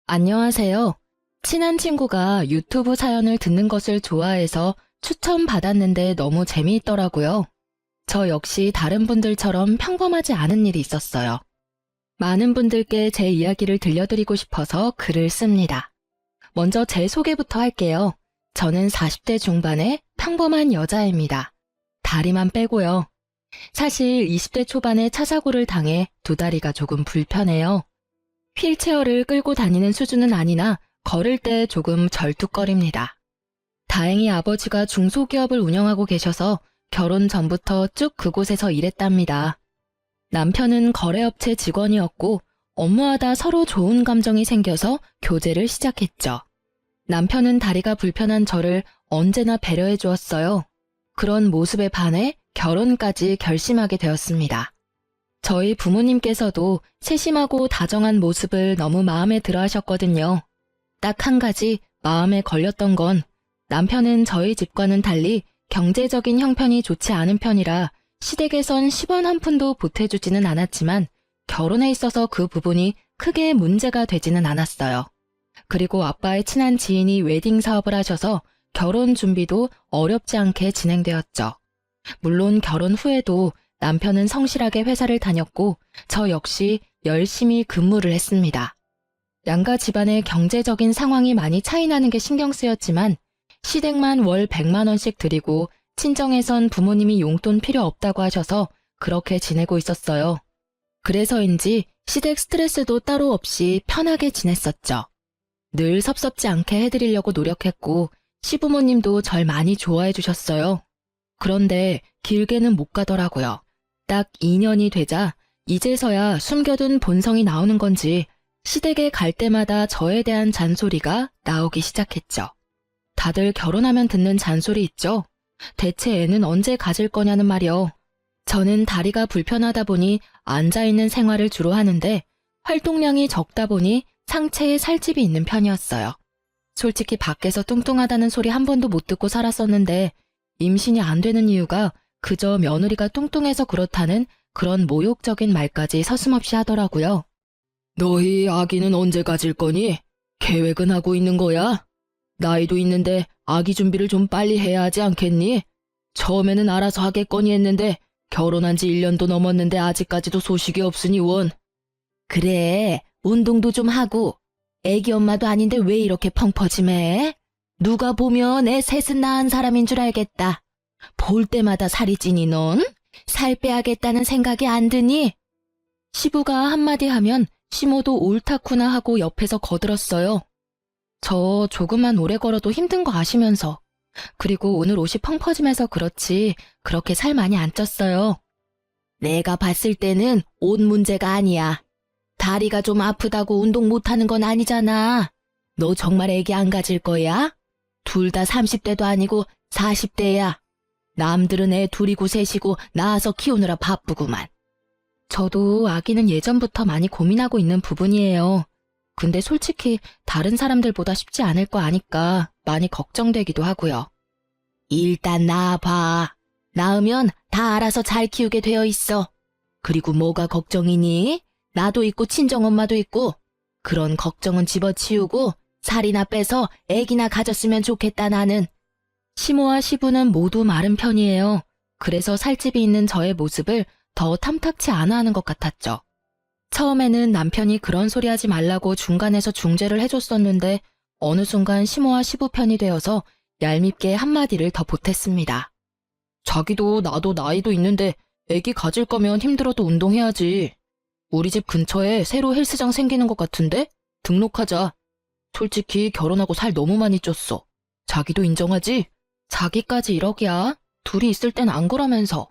안녕하세요. 친한 친구가 유튜브 사연을 듣는 것을 좋아해서 추천받았는데 너무 재미있더라고요. 저 역시 다른 분들처럼 평범하지 않은 일이 있었어요. 많은 분들께 제 이야기를 들려드리고 싶어서 글을 씁니다. 먼저 제 소개부터 할게요. 저는 40대 중반의 평범한 여자입니다. 다리만 빼고요. 사실 20대 초반에 차 사고를 당해 두 다리가 조금 불편해요. 휠체어를 끌고 다니는 수준은 아니나 걸을 때 조금 절뚝거립니다. 다행히 아버지가 중소기업을 운영하고 계셔서 결혼 전부터 쭉 그곳에서 일했답니다. 남편은 거래업체 직원이었고 업무하다 서로 좋은 감정이 생겨서 교제를 시작했죠. 남편은 다리가 불편한 저를 언제나 배려해 주었어요. 그런 모습에 반해 결혼까지 결심하게 되었습니다. 저희 부모님께서도 세심하고 다정한 모습을 너무 마음에 들어 하셨거든요. 딱 한 가지 마음에 걸렸던 건 남편은 저희 집과는 달리 경제적인 형편이 좋지 않은 편이라 시댁에선 10원 한 푼도 보태주지는 않았지만 결혼에 있어서 그 부분이 크게 문제가 되지는 않았어요. 그리고 아빠의 친한 지인이 웨딩 사업을 하셔서 결혼 준비도 어렵지 않게 진행되었죠. 물론 결혼 후에도 남편은 성실하게 회사를 다녔고 저 역시 열심히 근무를 했습니다. 양가 집안의 경제적인 상황이 많이 차이나는 게 신경 쓰였지만 시댁만 월 100만 원씩 드리고 친정에선 부모님이 용돈 필요 없다고 하셔서 그렇게 지내고 있었어요. 그래서인지 시댁 스트레스도 따로 없이 편하게 지냈었죠. 늘 섭섭지 않게 해드리려고 노력했고 시부모님도 절 많이 좋아해 주셨어요. 그런데 길게는 못 가더라고요. 딱 2년이 되자 이제서야 숨겨둔 본성이 나오는 건지 시댁에 갈 때마다 저에 대한 잔소리가 나오기 시작했죠. 다들 결혼하면 듣는 잔소리 있죠? 대체 애는 언제 가질 거냐는 말이요. 저는 다리가 불편하다 보니 앉아있는 생활을 주로 하는데 활동량이 적다 보니 상체에 살집이 있는 편이었어요. 솔직히 밖에서 뚱뚱하다는 소리 한 번도 못 듣고 살았었는데 임신이 안 되는 이유가 그저 며느리가 뚱뚱해서 그렇다는 그런 모욕적인 말까지 서슴없이 하더라고요. 너희 아기는 언제 가질 거니? 계획은 하고 있는 거야? 나이도 있는데 아기 준비를 좀 빨리 해야 하지 않겠니? 처음에는 알아서 하겠거니 했는데 결혼한 지 1년도 넘었는데 아직까지도 소식이 없으니 원. 그래, 운동도 좀 하고. 애기 엄마도 아닌데 왜 이렇게 펑퍼짐해? 누가 보면 애 셋은 낳은 사람인 줄 알겠다. 볼 때마다 살이 찌니 넌? 살 빼야겠다는 생각이 안 드니? 시부가 한마디 하면 시모도 옳다구나 하고 옆에서 거들었어요. 저 조금만 오래 걸어도 힘든 거 아시면서. 그리고 오늘 옷이 펑퍼짐해서 그렇지 그렇게 살 많이 안 쪘어요. 내가 봤을 때는 옷 문제가 아니야. 다리가 좀 아프다고 운동 못하는 건 아니잖아. 너 정말 애기 안 가질 거야? 둘 다 30대도 아니고 40대야. 남들은 애 둘이고 셋이고 낳아서 키우느라 바쁘구만. 저도 아기는 예전부터 많이 고민하고 있는 부분이에요. 근데 솔직히 다른 사람들보다 쉽지 않을 거 아니까 많이 걱정되기도 하고요. 일단 낳아봐. 낳으면 다 알아서 잘 키우게 되어 있어. 그리고 뭐가 걱정이니? 나도 있고 친정엄마도 있고. 그런 걱정은 집어치우고 살이나 빼서 애기나 가졌으면 좋겠다 나는. 시모와 시부는 모두 마른 편이에요. 그래서 살집이 있는 저의 모습을 더 탐탁치 않아 하는 것 같았죠. 처음에는 남편이 그런 소리 하지 말라고 중간에서 중재를 해줬었는데 어느 순간 시모와 시부 편이 되어서 얄밉게 한마디를 더 보탰습니다. 자기도 나도 나이도 있는데 애기 가질 거면 힘들어도 운동해야지. 우리 집 근처에 새로 헬스장 생기는 것 같은데? 등록하자. 솔직히 결혼하고 살 너무 많이 쪘어. 자기도 인정하지? 자기까지 이러기야. 둘이 있을 땐 안 그러면서.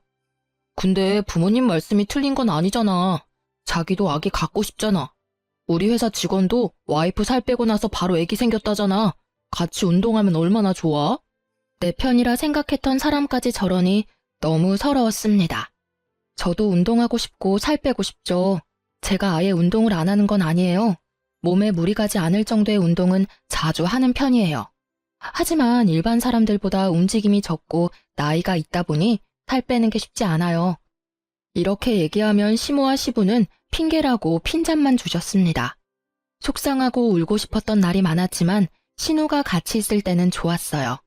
근데 부모님 말씀이 틀린 건 아니잖아. 자기도 아기 갖고 싶잖아. 우리 회사 직원도 와이프 살 빼고 나서 바로 애기 생겼다잖아. 같이 운동하면 얼마나 좋아? 내 편이라 생각했던 사람까지 저러니 너무 서러웠습니다. 저도 운동하고 싶고 살 빼고 싶죠. 제가 아예 운동을 안 하는 건 아니에요. 몸에 무리 가지 않을 정도의 운동은 자주 하는 편이에요. 하지만 일반 사람들보다 움직임이 적고 나이가 있다 보니 살 빼는 게 쉽지 않아요. 이렇게 얘기하면 시모와 시부는 핑계라고 핀잔만 주셨습니다. 속상하고 울고 싶었던 날이 많았지만 신우가 같이 있을 때는 좋았어요.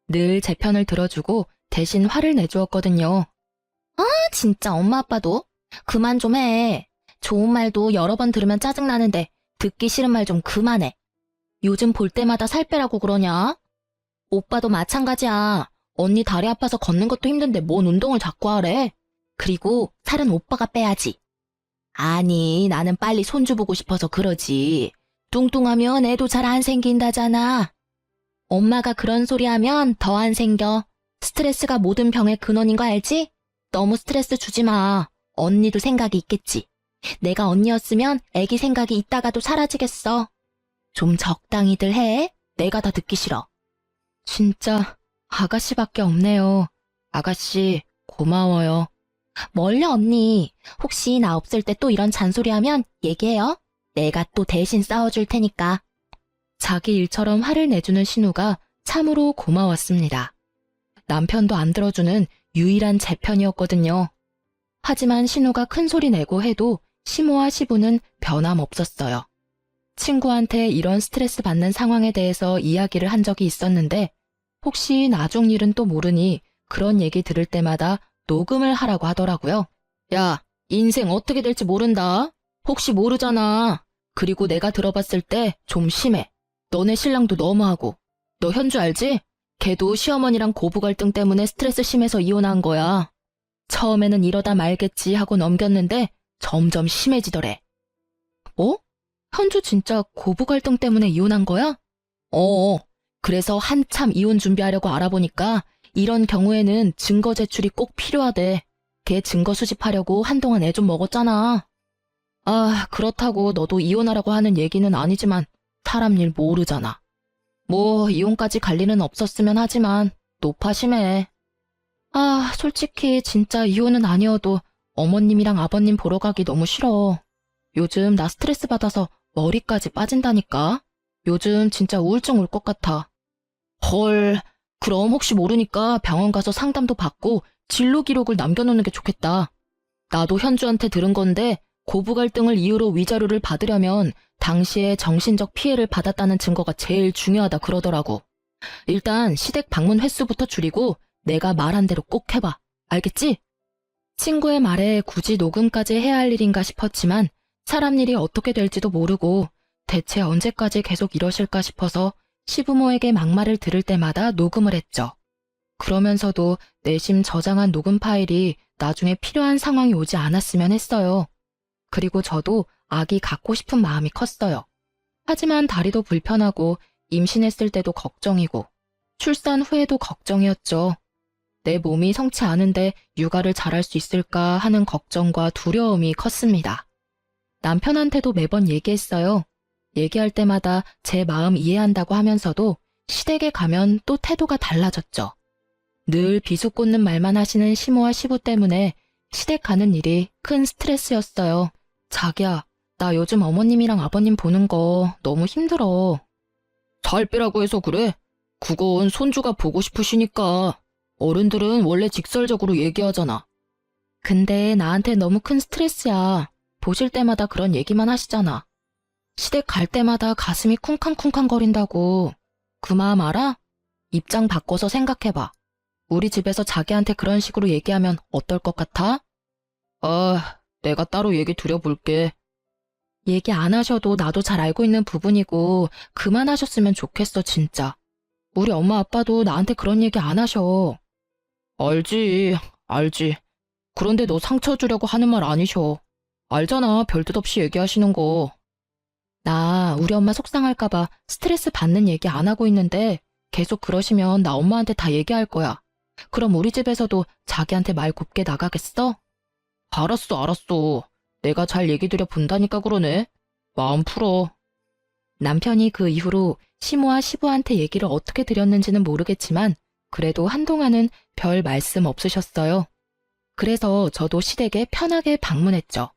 늘 제 편을 들어주고 대신 화를 내주었거든요. 진짜 엄마 아빠도 그만 좀 해. 좋은 말도 여러 번 들으면 짜증나는데 듣기 싫은 말 좀 그만해. 요즘 볼 때마다 살 빼라고 그러냐? 오빠도 마찬가지야. 언니 다리 아파서 걷는 것도 힘든데 뭔 운동을 자꾸 하래. 그리고 살은 오빠가 빼야지. 아니, 나는 빨리 손주 보고 싶어서 그러지. 뚱뚱하면 애도 잘 안 생긴다잖아. 엄마가 그런 소리 하면 더 안 생겨. 스트레스가 모든 병의 근원인 거 알지? 너무 스트레스 주지 마. 언니도 생각이 있겠지. 내가 언니였으면 애기 생각이 있다가도 사라지겠어. 좀 적당히들 해. 내가 다 듣기 싫어. 진짜 아가씨밖에 없네요. 아가씨 고마워요. 멀려 언니. 혹시 나 없을 때 또 이런 잔소리하면 얘기해요. 내가 또 대신 싸워줄 테니까. 자기 일처럼 화를 내주는 신우가 참으로 고마웠습니다. 남편도 안 들어주는 유일한 제 편이었거든요. 하지만 신우가 큰 소리 내고 해도 시모와 시부는 변함없었어요. 친구한테 이런 스트레스 받는 상황에 대해서 이야기를 한 적이 있었는데 혹시 나중 일은 또 모르니 그런 얘기 들을 때마다 녹음을 하라고 하더라고요. 야, 인생 어떻게 될지 모른다. 혹시 모르잖아. 그리고 내가 들어봤을 때 좀 심해. 너네 신랑도 너무하고. 너 현주 알지? 걔도 시어머니랑 고부 갈등 때문에 스트레스 심해서 이혼한 거야. 처음에는 이러다 말겠지 하고 넘겼는데 점점 심해지더래. 뭐? 현주 진짜 고부 갈등 때문에 이혼한 거야? 그래서 한참 이혼 준비하려고 알아보니까 이런 경우에는 증거 제출이 꼭 필요하대. 걔 증거 수집하려고 한동안 애 좀 먹었잖아. 아, 그렇다고 너도 이혼하라고 하는 얘기는 아니지만 사람 일 모르잖아. 뭐 이혼까지 갈 일은 없었으면 하지만 노파심해. 아, 솔직히 진짜 이혼은 아니어도 어머님이랑 아버님 보러 가기 너무 싫어. 요즘 나 스트레스 받아서 머리까지 빠진다니까. 요즘 진짜 우울증 올 것 같아. 헐, 그럼 혹시 모르니까 병원 가서 상담도 받고 진료 기록을 남겨놓는 게 좋겠다. 나도 현주한테 들은 건데 고부 갈등을 이유로 위자료를 받으려면 당시에 정신적 피해를 받았다는 증거가 제일 중요하다 그러더라고. 일단 시댁 방문 횟수부터 줄이고 내가 말한 대로 꼭 해봐. 알겠지? 친구의 말에 굳이 녹음까지 해야 할 일인가 싶었지만 사람 일이 어떻게 될지도 모르고 대체 언제까지 계속 이러실까 싶어서 시부모에게 막말을 들을 때마다 녹음을 했죠. 그러면서도 내심 저장한 녹음 파일이 나중에 필요한 상황이 오지 않았으면 했어요. 그리고 저도 아기 갖고 싶은 마음이 컸어요. 하지만 다리도 불편하고 임신했을 때도 걱정이고 출산 후에도 걱정이었죠. 내 몸이 성치 않은데 육아를 잘할 수 있을까 하는 걱정과 두려움이 컸습니다. 남편한테도 매번 얘기했어요. 얘기할 때마다 제 마음 이해한다고 하면서도 시댁에 가면 또 태도가 달라졌죠. 늘 비수꽂는 말만 하시는 시모와 시부 때문에 시댁 가는 일이 큰 스트레스였어요. 자기야, 나 요즘 어머님이랑 아버님 보는 거 너무 힘들어. 살 빼라고 해서 그래? 그건 손주가 보고 싶으시니까. 어른들은 원래 직설적으로 얘기하잖아. 근데 나한테 너무 큰 스트레스야. 보실 때마다 그런 얘기만 하시잖아. 시댁 갈 때마다 가슴이 쿵쾅쿵쾅거린다고. 그 마음 알아? 입장 바꿔서 생각해봐. 우리 집에서 자기한테 그런 식으로 얘기하면 어떨 것 같아? 내가 따로 얘기 드려볼게. 얘기 안 하셔도 나도 잘 알고 있는 부분이고 그만하셨으면 좋겠어 진짜. 우리 엄마 아빠도 나한테 그런 얘기 안 하셔. 알지. 그런데 너 상처 주려고 하는 말 아니셔. 알잖아, 별뜻 없이 얘기하시는 거. 나 우리 엄마 속상할까봐 스트레스 받는 얘기 안 하고 있는데 계속 그러시면 나 엄마한테 다 얘기할 거야. 그럼 우리 집에서도 자기한테 말 곱게 나가겠어? 알았어. 내가 잘 얘기 드려 본다니까 그러네. 마음 풀어. 남편이 그 이후로 시모와 시부한테 얘기를 어떻게 드렸는지는 모르겠지만 그래도 한동안은 별 말씀 없으셨어요. 그래서 저도 시댁에 편하게 방문했죠.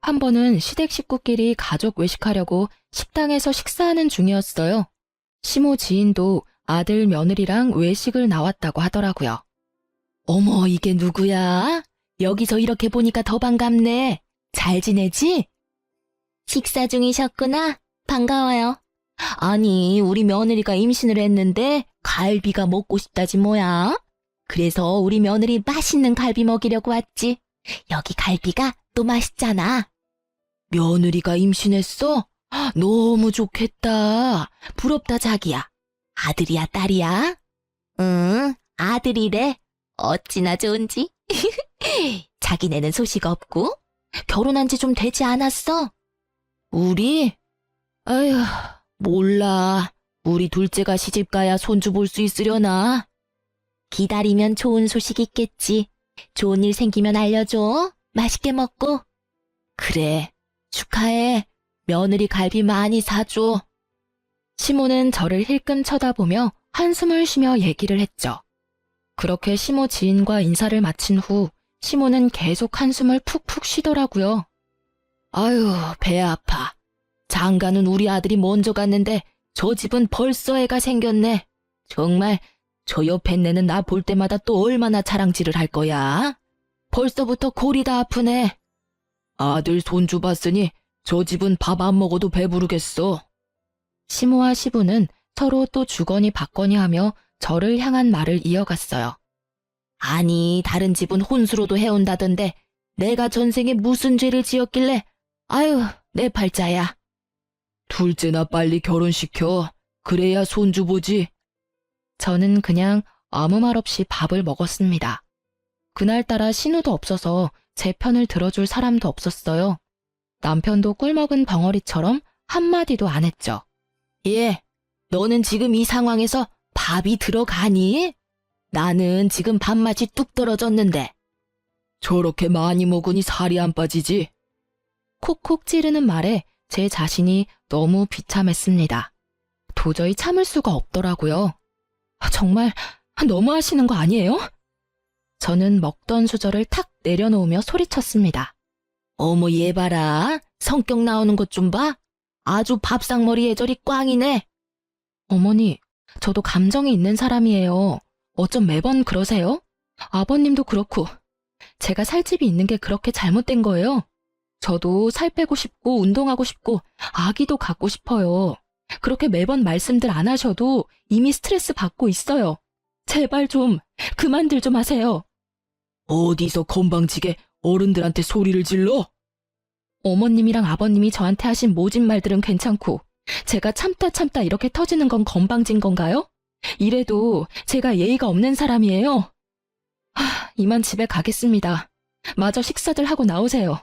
한 번은 시댁 식구끼리 가족 외식하려고 식당에서 식사하는 중이었어요. 시모 지인도 아들 며느리랑 외식을 나왔다고 하더라고요. 어머, 이게 누구야? 여기서 이렇게 보니까 더 반갑네. 잘 지내지? 식사 중이셨구나. 반가워요. 아니, 우리 며느리가 임신을 했는데 갈비가 먹고 싶다지 뭐야. 그래서 우리 며느리 맛있는 갈비 먹이려고 왔지. 여기 갈비가 또 맛있잖아. 며느리가 임신했어? 너무 좋겠다. 부럽다, 자기야. 아들이야, 딸이야? 응, 아들이래. 어찌나 좋은지. 자기네는 소식 없고? 결혼한 지 좀 되지 않았어? 우리? 아휴, 몰라. 우리 둘째가 시집가야 손주 볼 수 있으려나? 기다리면 좋은 소식 있겠지. 좋은 일 생기면 알려줘. 맛있게 먹고. 그래, 축하해. 며느리 갈비 많이 사줘. 시모는 저를 힐끔 쳐다보며 한숨을 쉬며 얘기를 했죠. 그렇게 시모 지인과 인사를 마친 후 시모는 계속 한숨을 푹푹 쉬더라고요. 아유, 배 아파. 장가는 우리 아들이 먼저 갔는데 저 집은 벌써 애가 생겼네. 정말 저 옆에 내는 나 볼 때마다 또 얼마나 자랑질을 할 거야. 벌써부터 골이 다 아프네. 아들 손주 봤으니 저 집은 밥 안 먹어도 배부르겠어. 시모와 시부는 서로 또 주거니 받거니 하며 저를 향한 말을 이어갔어요. 아니, 다른 집은 혼수로도 해온다던데 내가 전생에 무슨 죄를 지었길래 아유, 내 팔자야. 둘째나 빨리 결혼시켜. 그래야 손주 보지. 저는 그냥 아무 말 없이 밥을 먹었습니다. 그날따라 신우도 없어서 제 편을 들어줄 사람도 없었어요. 남편도 꿀먹은 벙어리처럼 한마디도 안 했죠. 예, 너는 지금 이 상황에서 밥이 들어가니? 나는 지금 밥맛이 뚝 떨어졌는데. 저렇게 많이 먹으니 살이 안 빠지지? 콕콕 찌르는 말에 제 자신이 너무 비참했습니다. 도저히 참을 수가 없더라고요. 정말 너무하시는 거 아니에요? 저는 먹던 수저를 탁 내려놓으며 소리쳤습니다. 어머, 얘 봐라. 성격 나오는 것 좀 봐. 아주 밥상머리 애절이 꽝이네. 어머니, 저도 감정이 있는 사람이에요. 어쩜 매번 그러세요? 아버님도 그렇고. 제가 살집이 있는 게 그렇게 잘못된 거예요. 저도 살 빼고 싶고 운동하고 싶고 아기도 갖고 싶어요. 그렇게 매번 말씀들 안 하셔도 이미 스트레스 받고 있어요. 제발 좀 그만들 좀 하세요. 어디서 건방지게 어른들한테 소리를 질러? 어머님이랑 아버님이 저한테 하신 모진 말들은 괜찮고 제가 참다 이렇게 터지는 건 건방진 건가요? 이래도 제가 예의가 없는 사람이에요. 이만 집에 가겠습니다. 마저 식사들 하고 나오세요.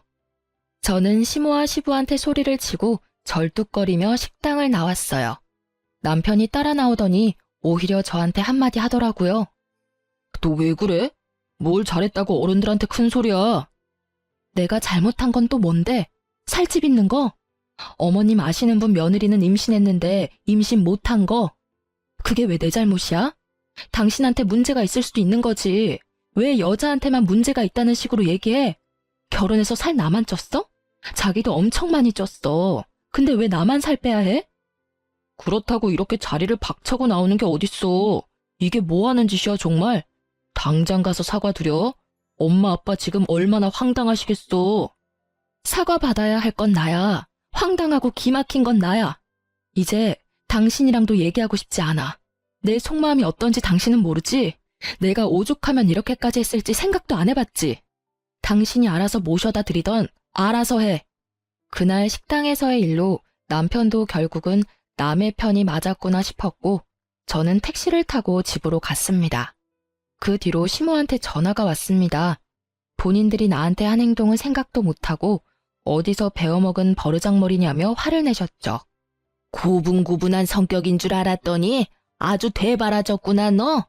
저는 시모와 시부한테 소리를 치고 절뚝거리며 식당을 나왔어요. 남편이 따라 나오더니 오히려 저한테 한마디 하더라고요. 너 왜 그래? 뭘 잘했다고 어른들한테 큰 소리야. 내가 잘못한 건 또 뭔데? 살집 있는 거? 어머님 아시는 분 며느리는 임신했는데 임신 못한 거? 그게 왜 내 잘못이야? 당신한테 문제가 있을 수도 있는 거지. 왜 여자한테만 문제가 있다는 식으로 얘기해? 결혼해서 살 나만 쪘어? 자기도 엄청 많이 쪘어. 근데 왜 나만 살 빼야 해? 그렇다고 이렇게 자리를 박차고 나오는 게 어딨어. 이게 뭐 하는 짓이야 정말. 당장 가서 사과드려. 엄마 아빠 지금 얼마나 황당하시겠어. 사과 받아야 할 건 나야. 황당하고 기막힌 건 나야. 이제 당신이랑도 얘기하고 싶지 않아. 내 속마음이 어떤지 당신은 모르지? 내가 오죽하면 이렇게까지 했을지 생각도 안 해봤지. 당신이 알아서 모셔다 드리던 알아서 해. 그날 식당에서의 일로 남편도 결국은 남의 편이 맞았구나 싶었고 저는 택시를 타고 집으로 갔습니다. 그 뒤로 시모한테 전화가 왔습니다. 본인들이 나한테 한 행동은 생각도 못하고 어디서 배워먹은 버르장머리냐며 화를 내셨죠. 고분고분한 성격인 줄 알았더니 아주 되바라졌구나 너.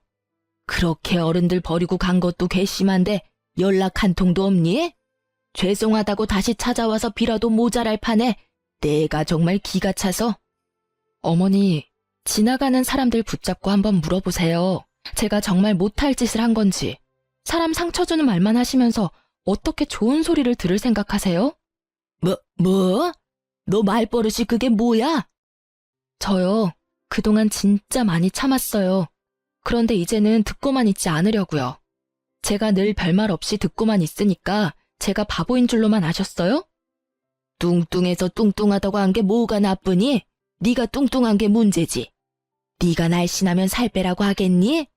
그렇게 어른들 버리고 간 것도 괘씸한데 연락 한 통도 없니? 죄송하다고 다시 찾아와서 빌어도 모자랄 판에 내가 정말 기가 차서. 어머니, 지나가는 사람들 붙잡고 한번 물어보세요. 제가 정말 못할 짓을 한 건지. 사람 상처 주는 말만 하시면서 어떻게 좋은 소리를 들을 생각하세요? 뭐? 너 말버릇이 그게 뭐야? 저요, 그동안 진짜 많이 참았어요. 그런데 이제는 듣고만 있지 않으려고요. 제가 늘 별말 없이 듣고만 있으니까 제가 바보인 줄로만 아셨어요? 뚱뚱해서 뚱뚱하다고 한 게 뭐가 나쁘니? 네가 뚱뚱한 게 문제지. 네가 날씬하면 살 빼라고 하겠니?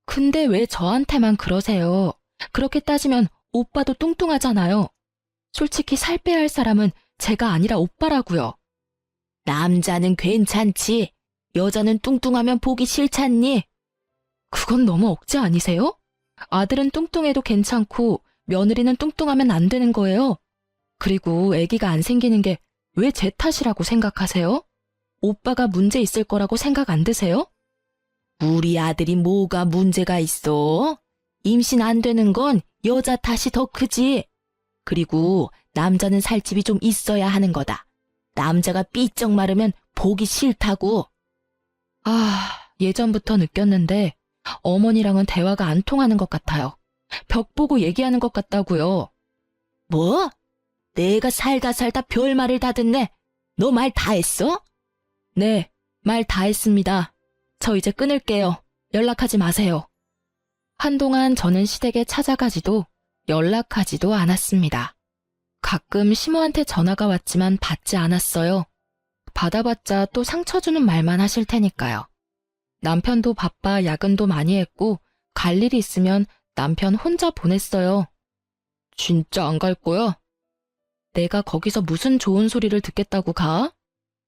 근데 왜 저한테만 그러세요? 그렇게 따지면 오빠도 뚱뚱하잖아요. 솔직히 살 빼야 할 사람은 제가 아니라 오빠라고요. 남자는 괜찮지. 여자는 뚱뚱하면 보기 싫잖니? 그건 너무 억지 아니세요? 아들은 뚱뚱해도 괜찮고 며느리는 뚱뚱하면 안 되는 거예요. 그리고 아기가 안 생기는 게 왜 제 탓이라고 생각하세요? 오빠가 문제 있을 거라고 생각 안 드세요? 우리 아들이 뭐가 문제가 있어? 임신 안 되는 건 여자 탓이 더 크지. 그리고 남자는 살집이 좀 있어야 하는 거다. 남자가 삐쩍 마르면 보기 싫다고. 예전부터 느꼈는데 어머니랑은 대화가 안 통하는 것 같아요. 벽 보고 얘기하는 것 같다고요. 뭐? 내가 살다 별말을 다 듣네. 너 말 다 했어? 네, 말 다 했습니다. 저 이제 끊을게요. 연락하지 마세요. 한동안 저는 시댁에 찾아가지도 연락하지도 않았습니다. 가끔 시모한테 전화가 왔지만 받지 않았어요. 받아봤자 또 상처 주는 말만 하실 테니까요. 남편도 바빠 야근도 많이 했고 갈 일이 있으면 남편 혼자 보냈어요. 진짜 안 갈 거야? 내가 거기서 무슨 좋은 소리를 듣겠다고 가?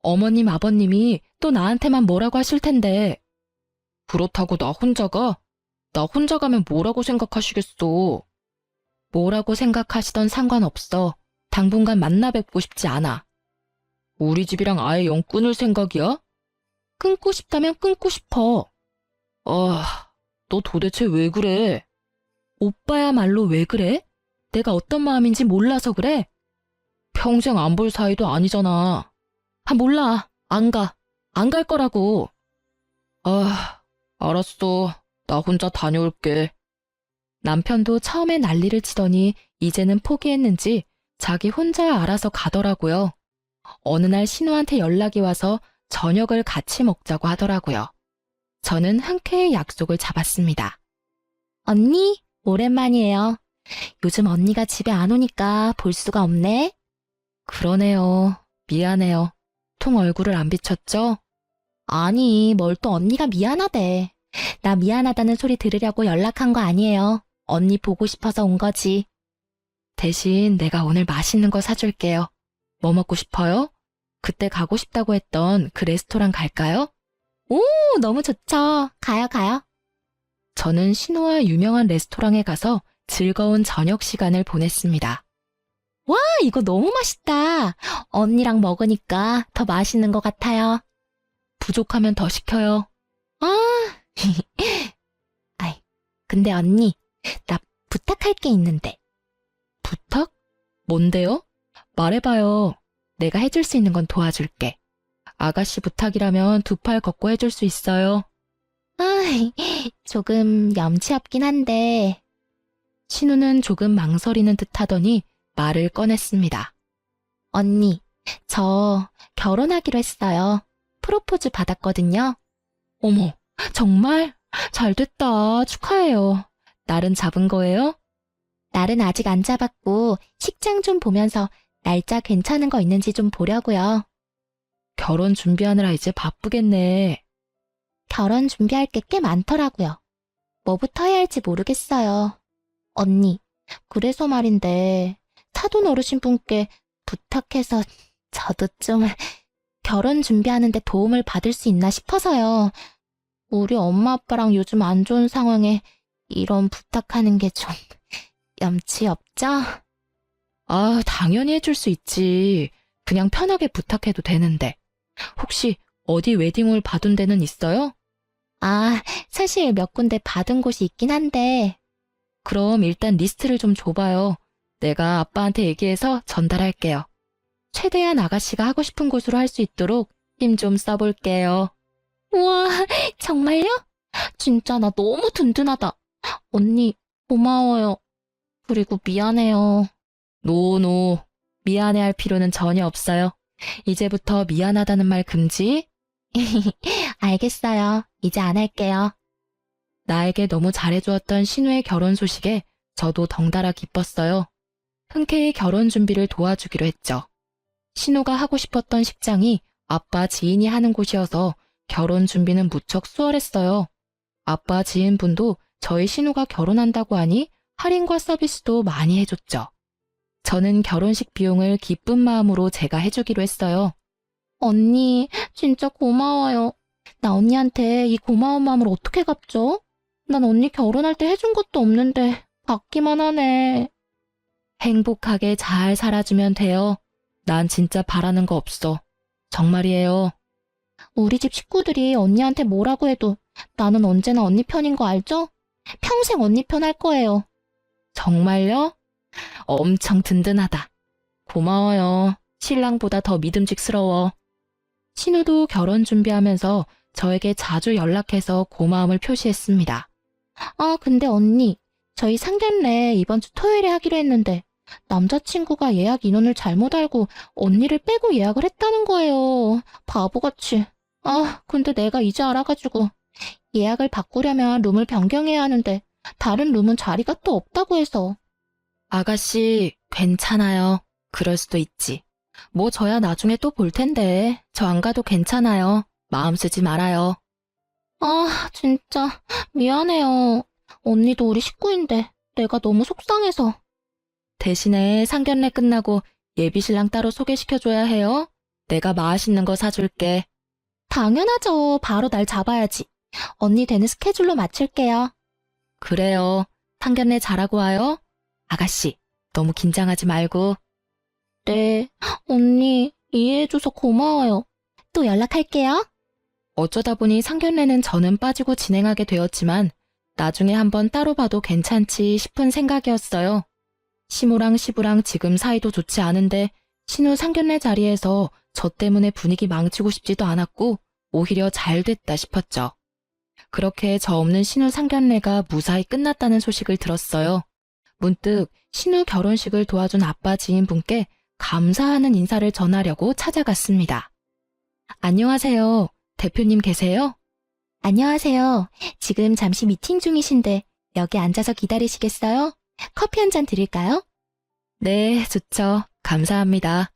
어머님, 아버님이 또 나한테만 뭐라고 하실 텐데. 그렇다고 나 혼자 가? 나 혼자 가면 뭐라고 생각하시겠어? 뭐라고 생각하시던 상관없어. 당분간 만나 뵙고 싶지 않아. 우리 집이랑 아예 영 끊을 생각이야? 끊고 싶다면 끊고 싶어. 너 도대체 왜 그래? 오빠야말로 왜 그래? 내가 어떤 마음인지 몰라서 그래? 평생 안 볼 사이도 아니잖아. 몰라. 안 가. 안 갈 거라고. 알았어. 나 혼자 다녀올게. 남편도 처음에 난리를 치더니 이제는 포기했는지 자기 혼자 알아서 가더라고요. 어느 날 신우한테 연락이 와서 저녁을 같이 먹자고 하더라고요. 저는 흔쾌히 약속을 잡았습니다. 언니, 오랜만이에요. 요즘 언니가 집에 안 오니까 볼 수가 없네. 그러네요. 미안해요. 통 얼굴을 안 비쳤죠? 아니, 뭘 또 언니가 미안하대. 나 미안하다는 소리 들으려고 연락한 거 아니에요. 언니 보고 싶어서 온 거지. 대신 내가 오늘 맛있는 거 사줄게요. 뭐 먹고 싶어요? 그때 가고 싶다고 했던 그 레스토랑 갈까요? 오, 너무 좋죠. 가요. 저는 신우와 유명한 레스토랑에 가서 즐거운 저녁 시간을 보냈습니다. 와, 이거 너무 맛있다. 언니랑 먹으니까 더 맛있는 것 같아요. 부족하면 더 시켜요. 아이, 근데 언니, 나 부탁할 게 있는데. 부탁? 뭔데요? 말해봐요. 내가 해줄 수 있는 건 도와줄게. 아가씨 부탁이라면 두 팔 걷고 해줄 수 있어요. 조금 염치 없긴 한데. 신우는 조금 망설이는 듯 하더니 말을 꺼냈습니다. 언니, 저 결혼하기로 했어요. 프로포즈 받았거든요. 어머, 정말? 잘됐다. 축하해요. 날은 잡은 거예요? 날은 아직 안 잡았고 식장 좀 보면서 날짜 괜찮은 거 있는지 좀 보려고요. 결혼 준비하느라 이제 바쁘겠네. 결혼 준비할 게 꽤 많더라고요. 뭐부터 해야 할지 모르겠어요. 언니, 그래서 말인데 사돈 어르신분께 부탁해서 저도 좀 결혼 준비하는데 도움을 받을 수 있나 싶어서요. 우리 엄마 아빠랑 요즘 안 좋은 상황에 이런 부탁하는 게 좀 염치 없죠? 당연히 해줄 수 있지. 그냥 편하게 부탁해도 되는데. 혹시 어디 웨딩홀 받은 데는 있어요? 사실 몇 군데 받은 곳이 있긴 한데. 그럼 일단 리스트를 좀 줘봐요. 내가 아빠한테 얘기해서 전달할게요. 최대한 아가씨가 하고 싶은 곳으로 할 수 있도록 힘 좀 써볼게요. 우와, 정말요? 진짜 나 너무 든든하다. 언니, 고마워요. 그리고 미안해요. 노. 미안해할 필요는 전혀 없어요. 이제부터 미안하다는 말 금지. 알겠어요. 이제 안 할게요. 나에게 너무 잘해주었던 신우의 결혼 소식에 저도 덩달아 기뻤어요. 흔쾌히 결혼 준비를 도와주기로 했죠. 신우가 하고 싶었던 식장이 아빠 지인이 하는 곳이어서 결혼 준비는 무척 수월했어요. 아빠 지인분도 저희 신우가 결혼한다고 하니 할인과 서비스도 많이 해줬죠. 저는 결혼식 비용을 기쁜 마음으로 제가 해주기로 했어요. 언니, 진짜 고마워요. 나 언니한테 이 고마운 마음을 어떻게 갚죠? 난 언니 결혼할 때 해준 것도 없는데 받기만 하네. 행복하게 잘 살아주면 돼요. 난 진짜 바라는 거 없어. 정말이에요. 우리 집 식구들이 언니한테 뭐라고 해도 나는 언제나 언니 편인 거 알죠? 평생 언니 편 할 거예요. 정말요? 엄청 든든하다. 고마워요. 신랑보다 더 믿음직스러워. 신우도 결혼 준비하면서 저에게 자주 연락해서 고마움을 표시했습니다. 아, 근데 언니, 저희 상견례 이번 주 토요일에 하기로 했는데 남자친구가 예약 인원을 잘못 알고 언니를 빼고 예약을 했다는 거예요. 바보같이. 아, 근데 내가 이제 알아가지고 예약을 바꾸려면 룸을 변경해야 하는데 다른 룸은 자리가 또 없다고 해서. 아가씨, 괜찮아요. 그럴 수도 있지. 뭐 저야 나중에 또 볼 텐데 저 안 가도 괜찮아요. 마음 쓰지 말아요. 아, 진짜 미안해요. 언니도 우리 식구인데 내가 너무 속상해서. 대신에 상견례 끝나고 예비신랑 따로 소개시켜줘야 해요. 내가 맛있는 거 사줄게. 당연하죠. 바로 날 잡아야지. 언니 되는 스케줄로 맞출게요. 그래요. 상견례 잘하고 와요. 아가씨, 너무 긴장하지 말고. 네, 언니 이해해줘서 고마워요. 또 연락할게요. 어쩌다 보니 상견례는 저는 빠지고 진행하게 되었지만 나중에 한번 따로 봐도 괜찮지 싶은 생각이었어요. 시모랑 시부랑 지금 사이도 좋지 않은데 신우 상견례 자리에서 저 때문에 분위기 망치고 싶지도 않았고 오히려 잘 됐다 싶었죠. 그렇게 저 없는 신우 상견례가 무사히 끝났다는 소식을 들었어요. 문득 신우 결혼식을 도와준 아빠 지인분께 감사하는 인사를 전하려고 찾아갔습니다. 안녕하세요. 대표님 계세요? 안녕하세요. 지금 잠시 미팅 중이신데 여기 앉아서 기다리시겠어요? 커피 한 잔 드릴까요? 네, 좋죠. 감사합니다.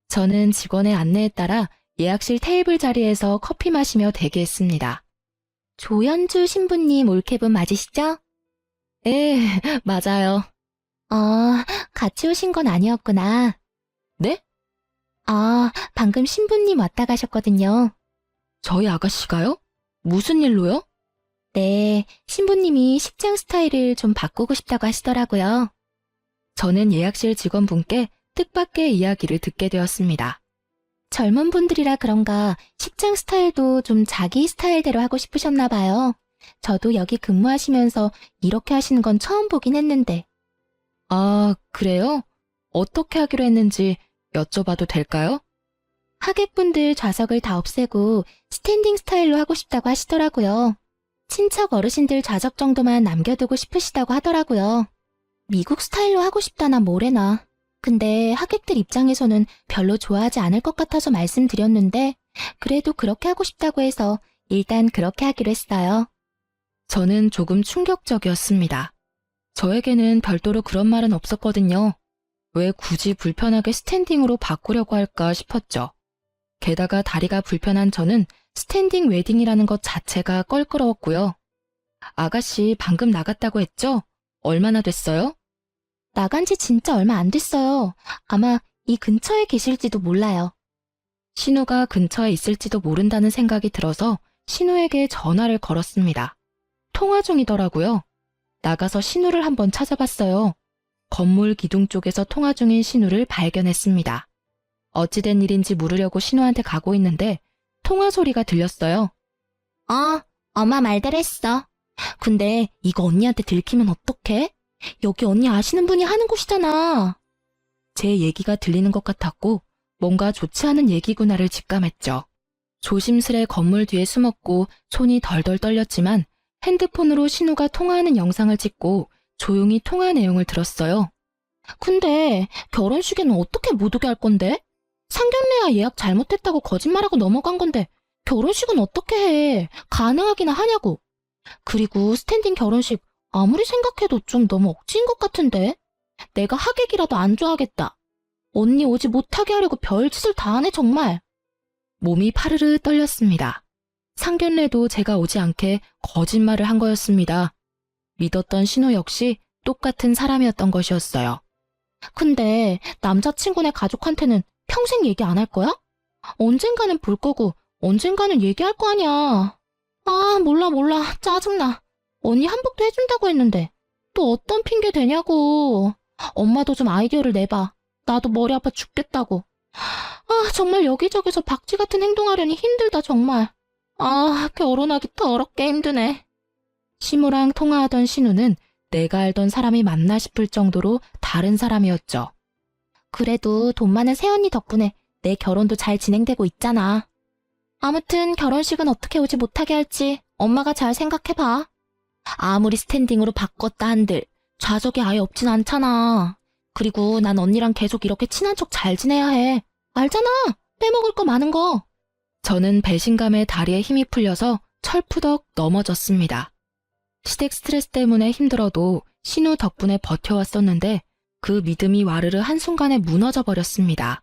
저는 직원의 안내에 따라 예약실 테이블 자리에서 커피 마시며 대기했습니다. 조연주 신부님 올케분 맞으시죠? 네, 맞아요. 같이 오신 건 아니었구나. 네? 아, 방금 신부님 왔다 가셨거든요. 저희 아가씨가요? 무슨 일로요? 네, 신부님이 식장 스타일을 좀 바꾸고 싶다고 하시더라고요. 저는 예약실 직원분께 뜻밖의 이야기를 듣게 되었습니다. 젊은 분들이라 그런가 식장 스타일도 좀 자기 스타일대로 하고 싶으셨나 봐요. 저도 여기 근무하시면서 이렇게 하시는 건 처음 보긴 했는데. 아, 그래요? 어떻게 하기로 했는지 여쭤봐도 될까요? 하객분들 좌석을 다 없애고 스탠딩 스타일로 하고 싶다고 하시더라고요. 친척 어르신들 좌석 정도만 남겨두고 싶으시다고 하더라고요. 미국 스타일로 하고 싶다나 뭐래나. 근데 하객들 입장에서는 별로 좋아하지 않을 것 같아서 말씀드렸는데 그래도 그렇게 하고 싶다고 해서 일단 그렇게 하기로 했어요. 저는 조금 충격적이었습니다. 저에게는 별도로 그런 말은 없었거든요. 왜 굳이 불편하게 스탠딩으로 바꾸려고 할까 싶었죠. 게다가 다리가 불편한 저는 스탠딩 웨딩이라는 것 자체가 껄끄러웠고요. 아가씨 방금 나갔다고 했죠? 얼마나 됐어요? 나간 지 진짜 얼마 안 됐어요. 아마 이 근처에 계실지도 몰라요. 신우가 근처에 있을지도 모른다는 생각이 들어서 신우에게 전화를 걸었습니다. 통화 중이더라고요. 나가서 신우를 한번 찾아봤어요. 건물 기둥 쪽에서 통화 중인 신우를 발견했습니다. 어찌된 일인지 물으려고 신우한테 가고 있는데 통화 소리가 들렸어요. 엄마 말대로 했어. 근데 이거 언니한테 들키면 어떡해? 여기 언니 아시는 분이 하는 곳이잖아. 제 얘기가 들리는 것 같았고 뭔가 좋지 않은 얘기구나를 직감했죠. 조심스레 건물 뒤에 숨었고 손이 덜덜 떨렸지만 핸드폰으로 신우가 통화하는 영상을 찍고 조용히 통화 내용을 들었어요. 근데 결혼식에는 어떻게 못 오게 할 건데? 상견례야 예약 잘못했다고 거짓말하고 넘어간 건데 결혼식은 어떻게 해? 가능하기나 하냐고. 그리고 스탠딩 결혼식 아무리 생각해도 좀 너무 억지인 것 같은데? 내가 하객이라도 안 좋아하겠다. 언니 오지 못하게 하려고 별짓을 다 하네, 정말. 몸이 파르르 떨렸습니다. 상견례도 제가 오지 않게 거짓말을 한 거였습니다. 믿었던 신우 역시 똑같은 사람이었던 것이었어요. 근데 남자친구네 가족한테는 평생 얘기 안 할 거야? 언젠가는 볼 거고 언젠가는 얘기할 거 아니야. 아, 몰라. 짜증나. 언니 한복도 해준다고 했는데 또 어떤 핑계 대냐고. 엄마도 좀 아이디어를 내봐. 나도 머리 아파 죽겠다고. 아, 정말 여기저기서 박쥐 같은 행동하려니 힘들다, 정말. 아, 결혼하기 더럽게 힘드네. 시무랑 통화하던 신우는 내가 알던 사람이 맞나 싶을 정도로 다른 사람이었죠. 그래도 돈 많은 새언니 덕분에 내 결혼도 잘 진행되고 있잖아. 아무튼 결혼식은 어떻게 오지 못하게 할지 엄마가 잘 생각해봐. 아무리 스탠딩으로 바꿨다 한들 좌석이 아예 없진 않잖아. 그리고 난 언니랑 계속 이렇게 친한 척 잘 지내야 해. 알잖아. 빼먹을 거 많은 거. 저는 배신감에 다리에 힘이 풀려서 철푸덕 넘어졌습니다. 시댁 스트레스 때문에 힘들어도 신우 덕분에 버텨왔었는데 그 믿음이 와르르 한순간에 무너져 버렸습니다.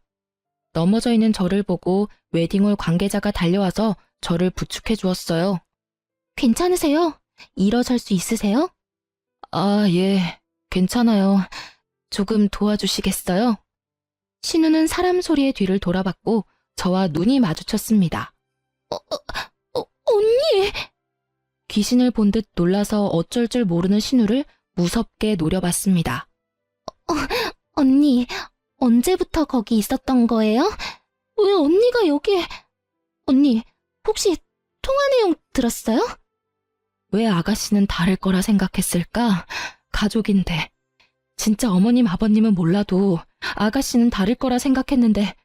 넘어져 있는 저를 보고 웨딩홀 관계자가 달려와서 저를 부축해 주었어요. 괜찮으세요? 일어설 수 있으세요? 아, 예, 괜찮아요. 조금 도와주시겠어요? 신우는 사람 소리의 뒤를 돌아봤고 저와 눈이 마주쳤습니다. 언니! 귀신을 본 듯 놀라서 어쩔 줄 모르는 신우를 무섭게 노려봤습니다. 언니, 언제부터 거기 있었던 거예요? 왜 언니가 여기에... 언니, 혹시 통화 내용 들었어요? 왜 아가씨는 다를 거라 생각했을까? 가족인데. 진짜 어머님 아버님은 몰라도 아가씨는 다를 거라 생각했는데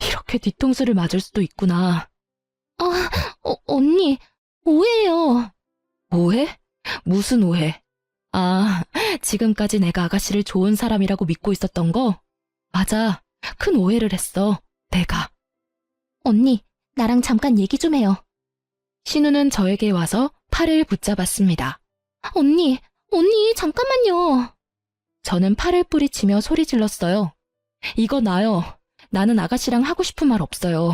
이렇게 뒤통수를 맞을 수도 있구나. 언니, 오해예요. 오해? 무슨 오해? 아, 지금까지 내가 아가씨를 좋은 사람이라고 믿고 있었던 거? 맞아. 큰 오해를 했어. 내가. 언니, 나랑 잠깐 얘기 좀 해요. 신우는 저에게 와서 팔을 붙잡았습니다. 언니, 잠깐만요. 저는 팔을 뿌리치며 소리 질렀어요. 이거 나요. 나는 아가씨랑 하고 싶은 말 없어요.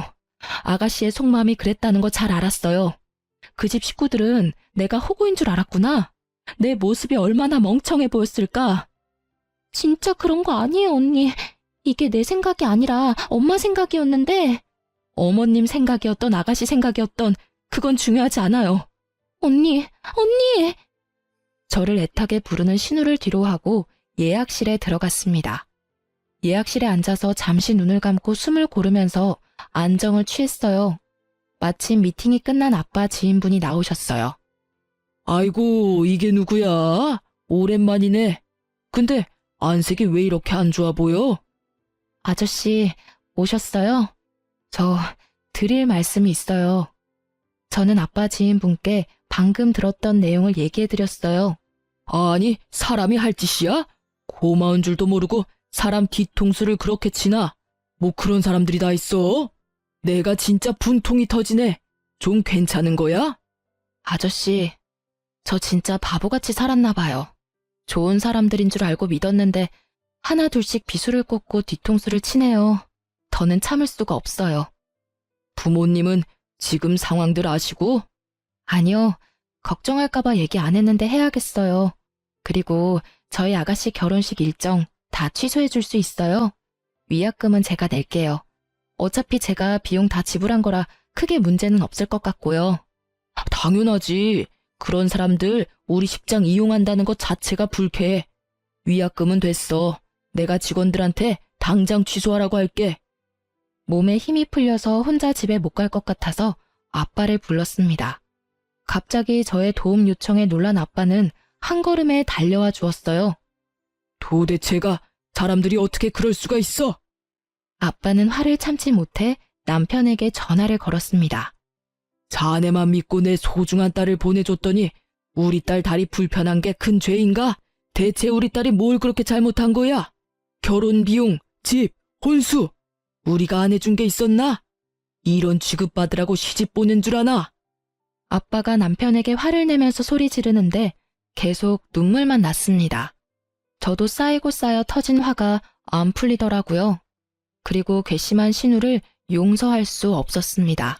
아가씨의 속마음이 그랬다는 거 잘 알았어요. 그 집 식구들은 내가 호구인 줄 알았구나. 내 모습이 얼마나 멍청해 보였을까. 진짜 그런 거 아니에요, 언니. 이게 내 생각이 아니라 엄마 생각이었는데. 어머님 생각이었던 아가씨 생각이었던 그건 중요하지 않아요. 언니. 저를 애타게 부르는 신우를 뒤로 하고 예약실에 들어갔습니다. 예약실에 앉아서 잠시 눈을 감고 숨을 고르면서 안정을 취했어요. 마침 미팅이 끝난 아빠 지인분이 나오셨어요. 아이고, 이게 누구야? 오랜만이네. 근데 안색이 왜 이렇게 안 좋아 보여? 아저씨, 오셨어요? 저 드릴 말씀이 있어요. 저는 아빠 지인분께 방금 들었던 내용을 얘기해드렸어요. 아니, 사람이 할 짓이야? 고마운 줄도 모르고 사람 뒤통수를 그렇게 치나? 뭐 그런 사람들이 다 있어? 내가 진짜 분통이 터지네. 좀 괜찮은 거야? 아저씨, 저 진짜 바보같이 살았나 봐요. 좋은 사람들인 줄 알고 믿었는데 하나 둘씩 비수를 꽂고 뒤통수를 치네요. 더는 참을 수가 없어요. 부모님은 지금 상황들 아시고? 아니요, 걱정할까봐 얘기 안 했는데 해야겠어요. 그리고 저희 아가씨 결혼식 일정 다 취소해 줄 수 있어요. 위약금은 제가 낼게요. 어차피 제가 비용 다 지불한 거라 크게 문제는 없을 것 같고요. 당연하지. 그런 사람들 우리 식장 이용한다는 것 자체가 불쾌해. 위약금은 됐어. 내가 직원들한테 당장 취소하라고 할게. 몸에 힘이 풀려서 혼자 집에 못 갈 것 같아서 아빠를 불렀습니다. 갑자기 저의 도움 요청에 놀란 아빠는 한 걸음에 달려와 주었어요. 도대체가 사람들이 어떻게 그럴 수가 있어? 아빠는 화를 참지 못해 남편에게 전화를 걸었습니다. 자네만 믿고 내 소중한 딸을 보내줬더니 우리 딸 다리 불편한 게 큰 죄인가? 대체 우리 딸이 뭘 그렇게 잘못한 거야? 결혼 비용, 집, 혼수 우리가 안 해준 게 있었나? 이런 취급받으라고 시집 보낸 줄 아나? 아빠가 남편에게 화를 내면서 소리 지르는데 계속 눈물만 났습니다. 저도 쌓이고 쌓여 터진 화가 안 풀리더라고요. 그리고 괘씸한 신우를 용서할 수 없었습니다.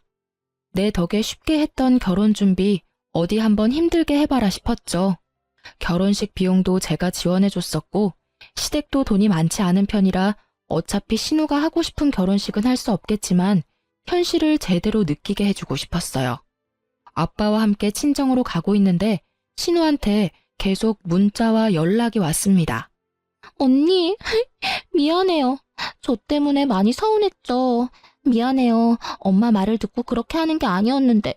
내 덕에 쉽게 했던 결혼 준비 어디 한번 힘들게 해봐라 싶었죠. 결혼식 비용도 제가 지원해줬었고 시댁도 돈이 많지 않은 편이라 어차피 신우가 하고 싶은 결혼식은 할 수 없겠지만 현실을 제대로 느끼게 해주고 싶었어요. 아빠와 함께 친정으로 가고 있는데 신우한테 계속 문자와 연락이 왔습니다. 언니, 미안해요. 저 때문에 많이 서운했죠. 미안해요. 엄마 말을 듣고 그렇게 하는 게 아니었는데.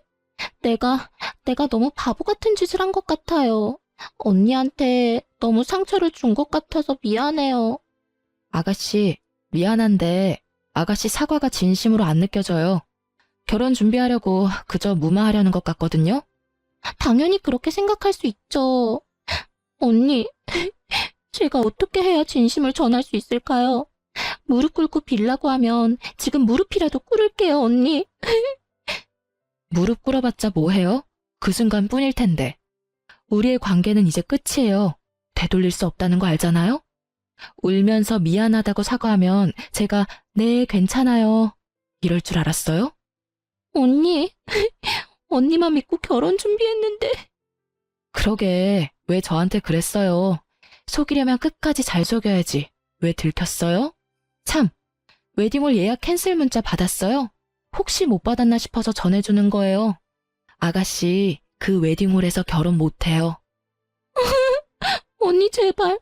내가 너무 바보 같은 짓을 한 것 같아요. 언니한테 너무 상처를 준 것 같아서 미안해요. 아가씨, 미안한데 아가씨 사과가 진심으로 안 느껴져요. 결혼 준비하려고 그저 무마하려는 것 같거든요. 당연히 그렇게 생각할 수 있죠. 언니, 제가 어떻게 해야 진심을 전할 수 있을까요? 무릎 꿇고 빌라고 하면 지금 무릎이라도 꿇을게요, 언니. 무릎 꿇어봤자 뭐해요? 그 순간뿐일 텐데. 우리의 관계는 이제 끝이에요. 되돌릴 수 없다는 거 알잖아요? 울면서 미안하다고 사과하면 제가 네, 괜찮아요. 이럴 줄 알았어요? 언니, 언니만 믿고 결혼 준비했는데. 그러게, 왜 저한테 그랬어요? 속이려면 끝까지 잘 속여야지. 왜 들켰어요? 참, 웨딩홀 예약 캔슬 문자 받았어요? 혹시 못 받았나 싶어서 전해주는 거예요. 아가씨, 그 웨딩홀에서 결혼 못해요. 언니 제발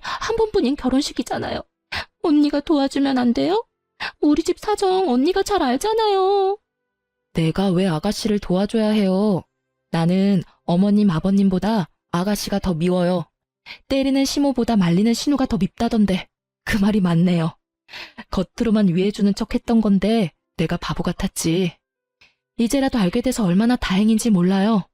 한 번뿐인 결혼식이잖아요. 언니가 도와주면 안 돼요? 우리 집 사정 언니가 잘 알잖아요. 내가 왜 아가씨를 도와줘야 해요? 나는 어머님, 아버님보다 아가씨가 더 미워요. 때리는 시모보다 말리는 신우가 더 밉다던데 그 말이 맞네요. 겉으로만 위해주는 척 했던 건데 내가 바보 같았지. 이제라도 알게 돼서 얼마나 다행인지 몰라요.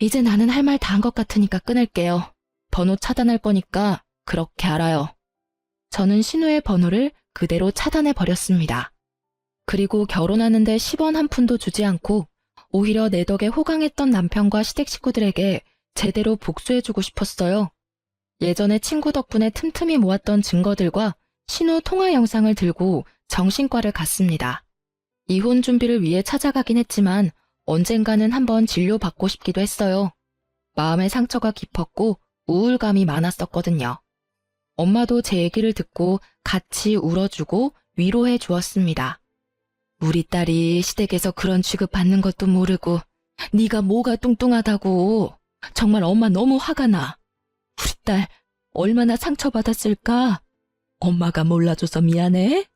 이제 나는 할 말 다 한 것 같으니까 끊을게요. 번호 차단할 거니까 그렇게 알아요. 저는 신우의 번호를 그대로 차단해버렸습니다. 그리고 결혼하는데 10원 한 푼도 주지 않고 오히려 내 덕에 호강했던 남편과 시댁 식구들에게 제대로 복수해주고 싶었어요. 예전에 친구 덕분에 틈틈이 모았던 증거들과 신우 통화 영상을 들고 정신과를 갔습니다. 이혼 준비를 위해 찾아가긴 했지만 언젠가는 한번 진료받고 싶기도 했어요. 마음의 상처가 깊었고 우울감이 많았었거든요. 엄마도 제 얘기를 듣고 같이 울어주고 위로해 주었습니다. 우리 딸이 시댁에서 그런 취급받는 것도 모르고 네가 뭐가 뚱뚱하다고. 정말 엄마 너무 화가 나. 우리 딸 얼마나 상처받았을까? 엄마가 몰라줘서 미안해?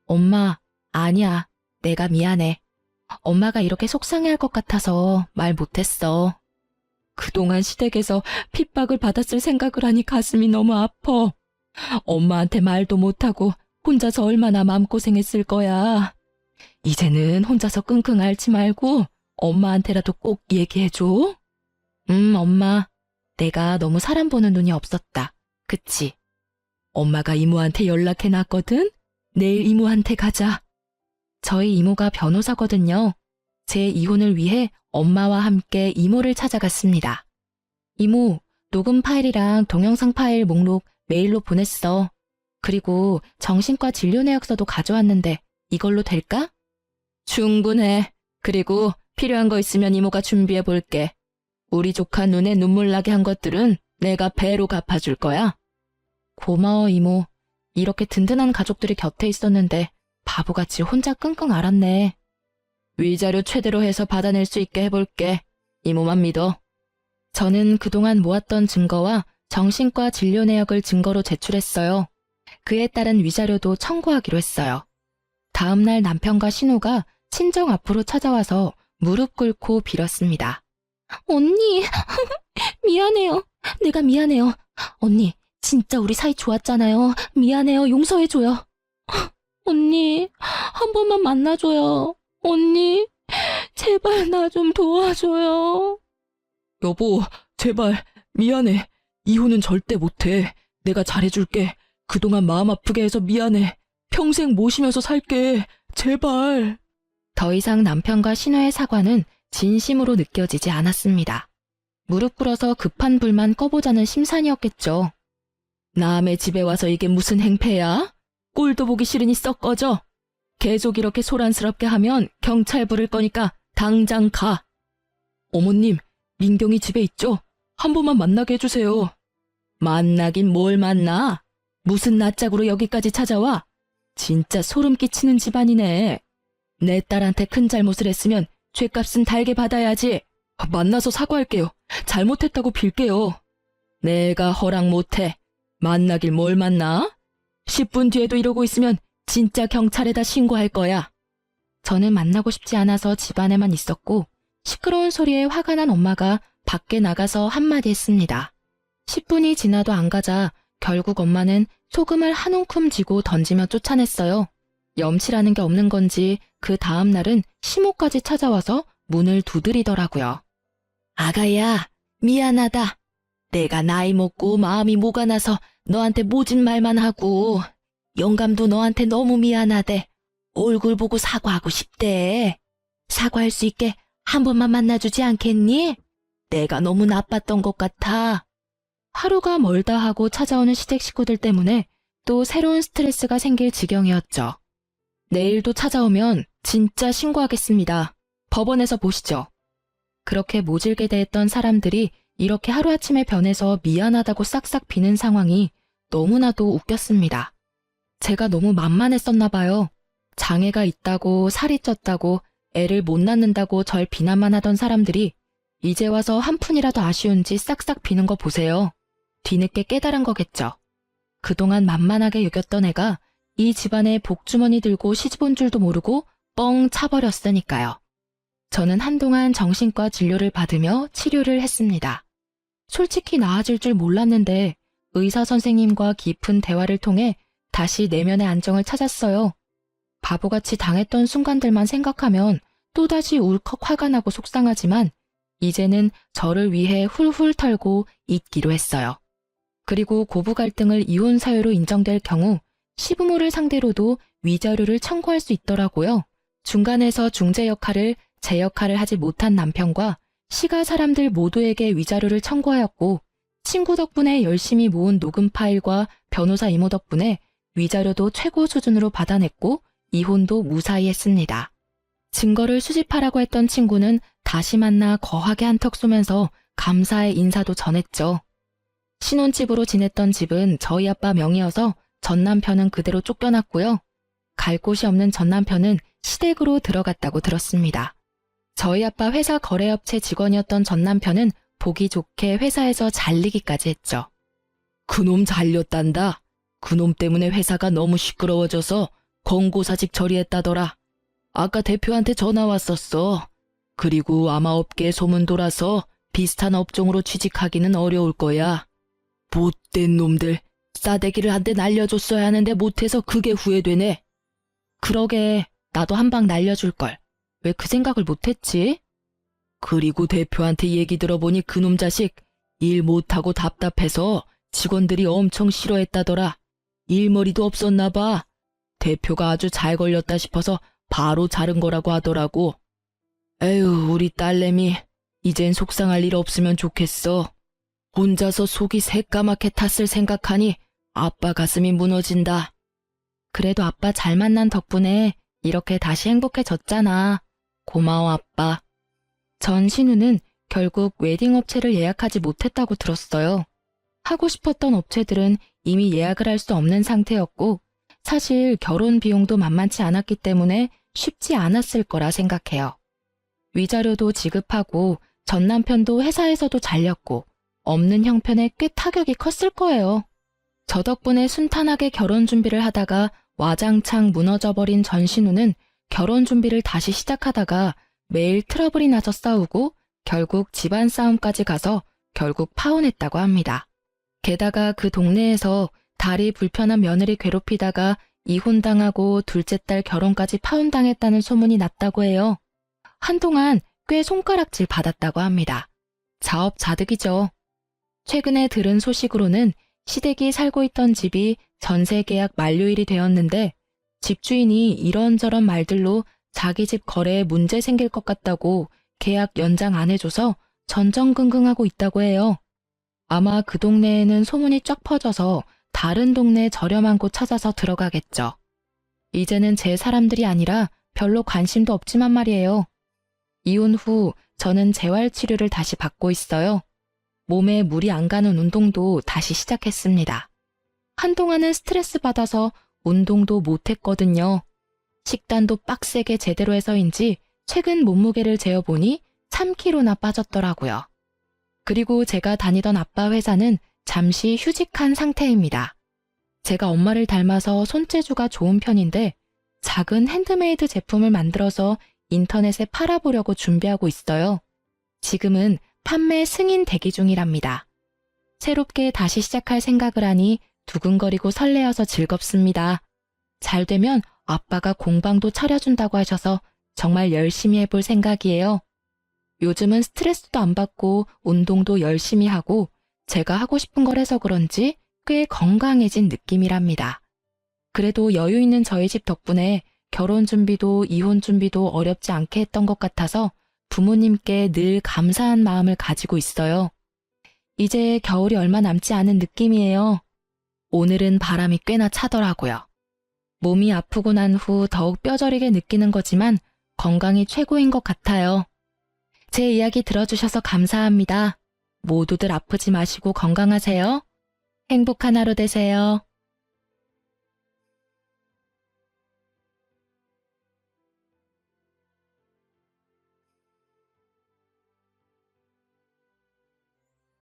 엄마, 아니야. 내가 미안해. 엄마가 이렇게 속상해할 것 같아서 말 못했어. 그동안 시댁에서 핍박을 받았을 생각을 하니 가슴이 너무 아파. 엄마한테 말도 못하고 혼자서 얼마나 마음고생했을 거야. 이제는 혼자서 끙끙 앓지 말고 엄마한테라도 꼭 얘기해줘. 엄마. 내가 너무 사람 보는 눈이 없었다. 그치? 엄마가 이모한테 연락해놨거든? 내일 이모한테 가자. 저희 이모가 변호사거든요. 제 이혼을 위해 엄마와 함께 이모를 찾아갔습니다. 이모, 녹음 파일이랑 동영상 파일 목록 메일로 보냈어. 그리고 정신과 진료 내역서도 가져왔는데 이걸로 될까? 충분해. 그리고 필요한 거 있으면 이모가 준비해 볼게. 우리 조카 눈에 눈물 나게 한 것들은 내가 배로 갚아줄 거야. 고마워, 이모. 이렇게 든든한 가족들이 곁에 있었는데 바보같이 혼자 끙끙 앓았네. 위자료 최대로 해서 받아낼 수 있게 해볼게. 이모만 믿어. 저는 그동안 모았던 증거와 정신과 진료 내역을 증거로 제출했어요. 그에 따른 위자료도 청구하기로 했어요. 다음 날 남편과 신우가 친정 앞으로 찾아와서 무릎 꿇고 빌었습니다. 언니, 미안해요. 내가 미안해요. 언니, 진짜 우리 사이 좋았잖아요. 미안해요. 용서해줘요. 언니, 한 번만 만나줘요. 언니, 제발 나 좀 도와줘요. 여보, 제발 미안해. 이혼은 절대 못해. 내가 잘해줄게. 그동안 마음 아프게 해서 미안해. 평생 모시면서 살게. 제발. 더 이상 남편과 신우의 사과는 진심으로 느껴지지 않았습니다. 무릎 꿇어서 급한 불만 꺼보자는 심산이었겠죠. 남의 집에 와서 이게 무슨 행패야? 꼴도 보기 싫으니 썩 꺼져. 계속 이렇게 소란스럽게 하면 경찰 부를 거니까 당장 가. 어머님, 민경이 집에 있죠? 한 번만 만나게 해주세요. 만나긴 뭘 만나? 무슨 낯짝으로 여기까지 찾아와? 진짜 소름 끼치는 집안이네. 내 딸한테 큰 잘못을 했으면 죗값은 달게 받아야지. 만나서 사과할게요. 잘못했다고 빌게요. 내가 허락 못해. 만나길 뭘 만나? 10분 뒤에도 이러고 있으면 진짜 경찰에다 신고할 거야. 저는 만나고 싶지 않아서 집안에만 있었고 시끄러운 소리에 화가 난 엄마가 밖에 나가서 한마디 했습니다. 10분이 지나도 안 가자 결국 엄마는 소금을 한 움큼 쥐고 던지며 쫓아냈어요. 염치라는 게 없는 건지 그 다음 날은 시모까지 찾아와서 문을 두드리더라고요. 아가야, 미안하다. 내가 나이 먹고 마음이 모가 나서 너한테 모진 말만 하고 영감도 너한테 너무 미안하대. 얼굴 보고 사과하고 싶대. 사과할 수 있게 한 번만 만나주지 않겠니? 내가 너무 나빴던 것 같아. 하루가 멀다 하고 찾아오는 시댁 식구들 때문에 또 새로운 스트레스가 생길 지경이었죠. 내일도 찾아오면 진짜 신고하겠습니다. 법원에서 보시죠. 그렇게 모질게 대했던 사람들이 이렇게 하루아침에 변해서 미안하다고 싹싹 비는 상황이 너무나도 웃겼습니다. 제가 너무 만만했었나 봐요. 장애가 있다고 살이 쪘다고 애를 못 낳는다고 절 비난만 하던 사람들이 이제 와서 한 푼이라도 아쉬운지 싹싹 비는 거 보세요. 뒤늦게 깨달은 거겠죠. 그동안 만만하게 여겼던 애가 이 집안에 복주머니 들고 시집 온 줄도 모르고 뻥 차버렸으니까요. 저는 한동안 정신과 진료를 받으며 치료를 했습니다. 솔직히 나아질 줄 몰랐는데 의사 선생님과 깊은 대화를 통해 다시 내면의 안정을 찾았어요. 바보같이 당했던 순간들만 생각하면 또다시 울컥 화가 나고 속상하지만 이제는 저를 위해 훌훌 털고 잊기로 했어요. 그리고 고부 갈등을 이혼 사유로 인정될 경우 시부모를 상대로도 위자료를 청구할 수 있더라고요. 중간에서 중재 역할을 제 역할을 하지 못한 남편과 시가 사람들 모두에게 위자료를 청구하였고 친구 덕분에 열심히 모은 녹음 파일과 변호사 이모 덕분에 위자료도 최고 수준으로 받아냈고 이혼도 무사히 했습니다. 증거를 수집하라고 했던 친구는 다시 만나 거하게 한턱 쏘면서 감사의 인사도 전했죠. 신혼집으로 지냈던 집은 저희 아빠 명의여서 전 남편은 그대로 쫓겨났고요. 갈 곳이 없는 전 남편은 시댁으로 들어갔다고 들었습니다. 저희 아빠 회사 거래업체 직원이었던 전 남편은 보기 좋게 회사에서 잘리기까지 했죠. 그놈 잘렸단다. 그놈 때문에 회사가 너무 시끄러워져서 권고사직 처리했다더라. 아까 대표한테 전화 왔었어. 그리고 아마 업계에 소문 돌아서 비슷한 업종으로 취직하기는 어려울 거야. 못된 놈들. 싸대기를 한 대 날려줬어야 하는데 못해서 그게 후회되네. 그러게 나도 한 방 날려줄걸. 왜 그 생각을 못했지? 그리고 대표한테 얘기 들어보니 그놈 자식 일 못하고 답답해서 직원들이 엄청 싫어했다더라. 일머리도 없었나 봐. 대표가 아주 잘 걸렸다 싶어서 바로 자른 거라고 하더라고. 에휴, 우리 딸내미 이젠 속상할 일 없으면 좋겠어. 혼자서 속이 새까맣게 탔을 생각하니 아빠 가슴이 무너진다. 그래도 아빠 잘 만난 덕분에 이렇게 다시 행복해졌잖아. 고마워 아빠. 전 신우는 결국 웨딩 업체를 예약하지 못했다고 들었어요. 하고 싶었던 업체들은 이미 예약을 할 수 없는 상태였고 사실 결혼 비용도 만만치 않았기 때문에 쉽지 않았을 거라 생각해요. 위자료도 지급하고 전 남편도 회사에서도 잘렸고 없는 형편에 꽤 타격이 컸을 거예요. 저 덕분에 순탄하게 결혼 준비를 하다가 와장창 무너져버린 전신우는 결혼 준비를 다시 시작하다가 매일 트러블이 나서 싸우고 결국 집안 싸움까지 가서 결국 파혼했다고 합니다. 게다가 그 동네에서 다리 불편한 며느리 괴롭히다가 이혼당하고 둘째 딸 결혼까지 파혼당했다는 소문이 났다고 해요. 한동안 꽤 손가락질 받았다고 합니다. 자업자득이죠. 최근에 들은 소식으로는 시댁이 살고 있던 집이 전세 계약 만료일이 되었는데 집주인이 이런저런 말들로 자기 집 거래에 문제 생길 것 같다고 계약 연장 안 해줘서 전전긍긍하고 있다고 해요. 아마 그 동네에는 소문이 쫙 퍼져서 다른 동네 저렴한 곳 찾아서 들어가겠죠. 이제는 제 사람들이 아니라 별로 관심도 없지만 말이에요. 이혼 후 저는 재활치료를 다시 받고 있어요. 몸에 물이 안 가는 운동도 다시 시작했습니다. 한동안은 스트레스 받아서 운동도 못했거든요. 식단도 빡세게 제대로 해서인지 최근 몸무게를 재어보니 3kg나 빠졌더라고요. 그리고 제가 다니던 아빠 회사는 잠시 휴직한 상태입니다. 제가 엄마를 닮아서 손재주가 좋은 편인데 작은 핸드메이드 제품을 만들어서 인터넷에 팔아보려고 준비하고 있어요. 지금은 판매 승인 대기 중이랍니다. 새롭게 다시 시작할 생각을 하니 두근거리고 설레어서 즐겁습니다. 잘 되면 아빠가 공방도 차려준다고 하셔서 정말 열심히 해볼 생각이에요. 요즘은 스트레스도 안 받고 운동도 열심히 하고 제가 하고 싶은 걸 해서 그런지 꽤 건강해진 느낌이랍니다. 그래도 여유 있는 저희 집 덕분에 결혼 준비도 이혼 준비도 어렵지 않게 했던 것 같아서 부모님께 늘 감사한 마음을 가지고 있어요. 이제 겨울이 얼마 남지 않은 느낌이에요. 오늘은 바람이 꽤나 차더라고요. 몸이 아프고 난 후 더욱 뼈저리게 느끼는 거지만 건강이 최고인 것 같아요. 제 이야기 들어주셔서 감사합니다. 모두들 아프지 마시고 건강하세요. 행복한 하루 되세요.